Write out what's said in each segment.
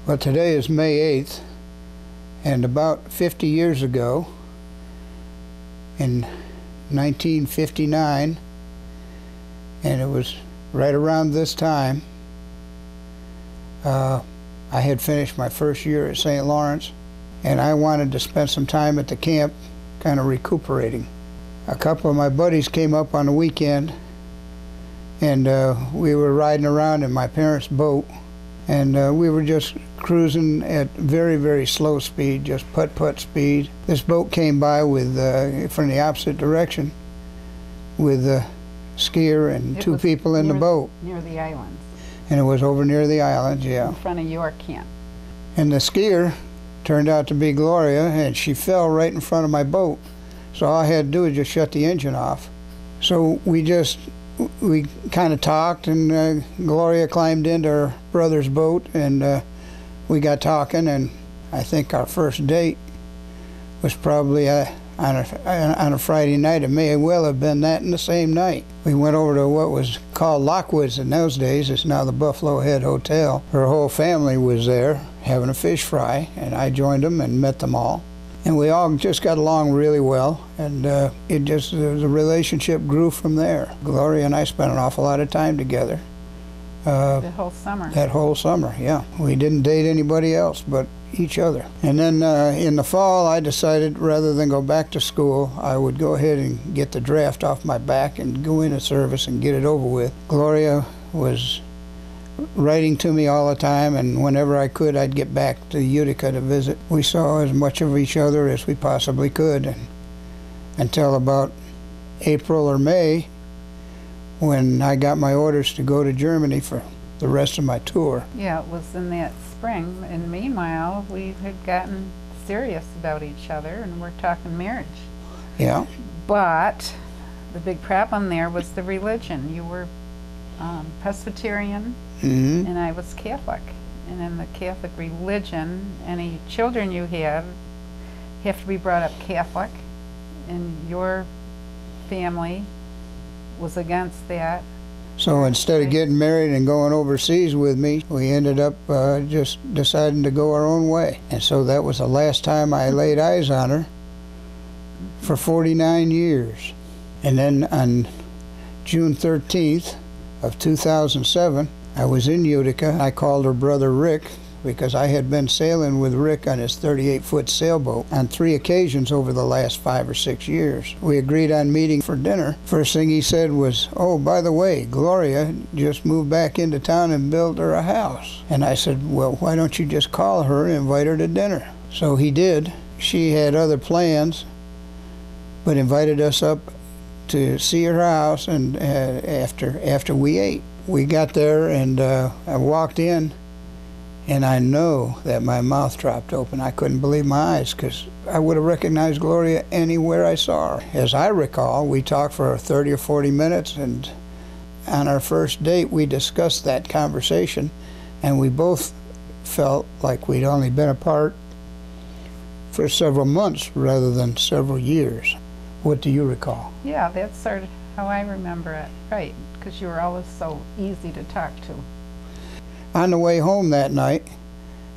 Well, today is May 8th, and about 50 years ago, in 1959, and it was right around this time, I had finished my first year at St. Lawrence, and I wanted to spend some time at the camp kind of recuperating. A couple of my buddies came up on the weekend, and we were riding around in my parents' boat, and we were just cruising at very, very slow speed, just putt-putt speed. This boat came by with from the opposite direction with a skier and two people in the boat. Near the islands. And it was over near the islands, yeah. In front of your camp. And the skier turned out to be Gloria, and she fell right in front of my boat. So all I had to do was just shut the engine off. So we kind of talked, and Gloria climbed into her brother's boat, and we got talking, and I think our first date was probably on a Friday night. It may well have been that in the same night. We went over to what was called Lockwood's in those days. It's now the Buffalo Head Hotel. Her whole family was there having a fish fry, and I joined them and met them all. And we all just got along really well, and the relationship grew from there. Gloria and I spent an awful lot of time together. The whole summer. That whole summer, yeah. We didn't date anybody else but each other. And then in the fall, I decided rather than go back to school, I would go ahead and get the draft off my back and go into service and get it over with. Gloria was writing to me all the time, and whenever I could, I'd get back to Utica to visit. We saw as much of each other as we possibly could, and until about April or May, when I got my orders to go to Germany for the rest of my tour. Yeah, it was in that spring, and meanwhile, we had gotten serious about each other, and we're talking marriage. Yeah. But the big problem there was the religion. You were Presbyterian, Mm-hmm. and I was Catholic. And in the Catholic religion, any children you have to be brought up Catholic, and your family was against that. So instead of getting married and going overseas with me, we ended up just deciding to go our own way. And so that was the last time I laid eyes on her for 49 years. And then on June 13th of 2007, I was in Utica. I called her brother Rick because I had been sailing with Rick on his 38-foot sailboat on 3 occasions over the last 5 or 6 years. We agreed on meeting for dinner. First thing he said was, "Oh, by the way, Gloria just moved back into town and built her a house." And I said, "Well, why don't you just call her and invite her to dinner?" So he did. She had other plans, but invited us up to see her house, and after we ate. We got there, and I walked in, and I know that my mouth dropped open. I couldn't believe my eyes, because I would have recognized Gloria anywhere I saw her. As I recall, we talked for 30 or 40 minutes, and on our first date, we discussed that conversation, and we both felt like we'd only been apart for several months rather than several years. What do you recall? Yeah, that's sort of how I remember it, right, because you were always so easy to talk to. On the way home that night,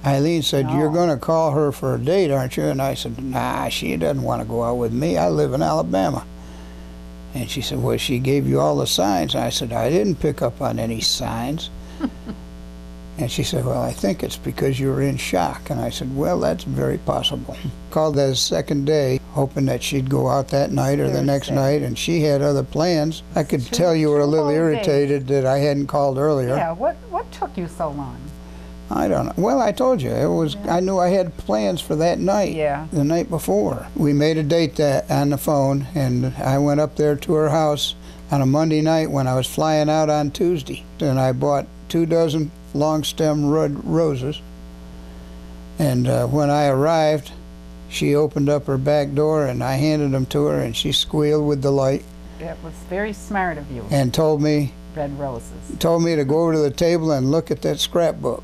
Eileen said, No. "You're going to call her for a date, aren't you?" And I said, "Nah, she doesn't want to go out with me. I live in Alabama." And she said, "Well, she gave you all the signs." And I said, "I didn't pick up on any signs." And she said, "Well, I think it's because you were in shock." And I said, "Well, that's very possible." Called that second day, hoping that she'd go out that night or the next night, and she had other plans. I could tell you were a little irritated that I hadn't called earlier. Yeah, what took you so long? I don't know. Well, I told you, it was. I knew I had plans for that night, Yeah. the night before. We made a date on the phone, and I went up there to her house on a Monday night when I was flying out on Tuesday. And I bought 2 dozen long stem red roses, and when I arrived, she opened up her back door, and I handed them to her, and she squealed with delight. It was very smart of you. And told me Red roses. to go over to the table and look at that scrapbook.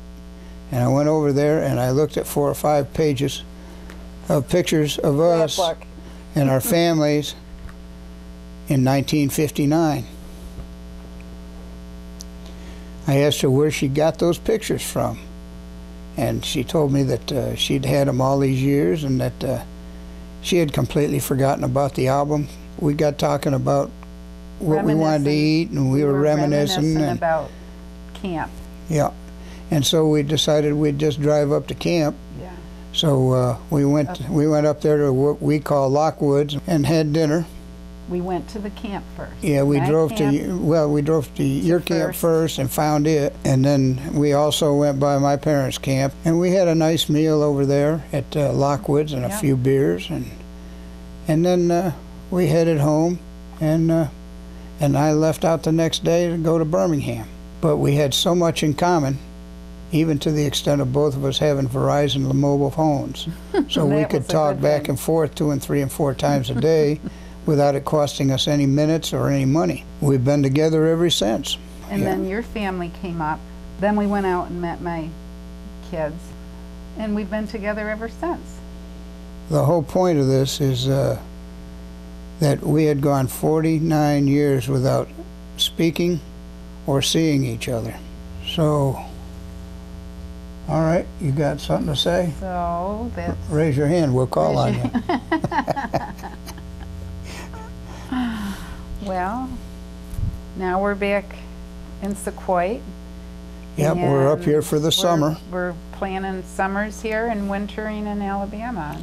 And I went over there, and I looked at 4 or 5 pages of pictures of us and our families in 1959. I asked her where she got those pictures from, and she told me that she'd had them all these years and that she had completely forgotten about the album. We got talking about what we wanted to eat, and we were reminiscing and about camp. Yeah, and so we decided we'd just drive up to camp. Yeah. So we went up there to what we call Lockwoods and had dinner. We went to the camp first. Yeah, we drove to your camp first and found it, and then we also went by my parents' camp, and we had a nice meal over there at Lockwoods and a few beers, and then we headed home, and I left out the next day to go to Birmingham. But we had so much in common, even to the extent of both of us having Verizon mobile phones, so we could talk back and forth 2 and 3 and 4 times a day without it costing us any minutes or any money. We've been together ever since. And then your family came up. Then we went out and met my kids, and we've been together ever since. The whole point of this is that we had gone 49 years without speaking or seeing each other. So, all right, you got something to say? So that's... Raise your hand, we'll call on you. Well, now we're back in Sequoia. Yep, we're up here for the summer. We're planning summers here and wintering in Alabama.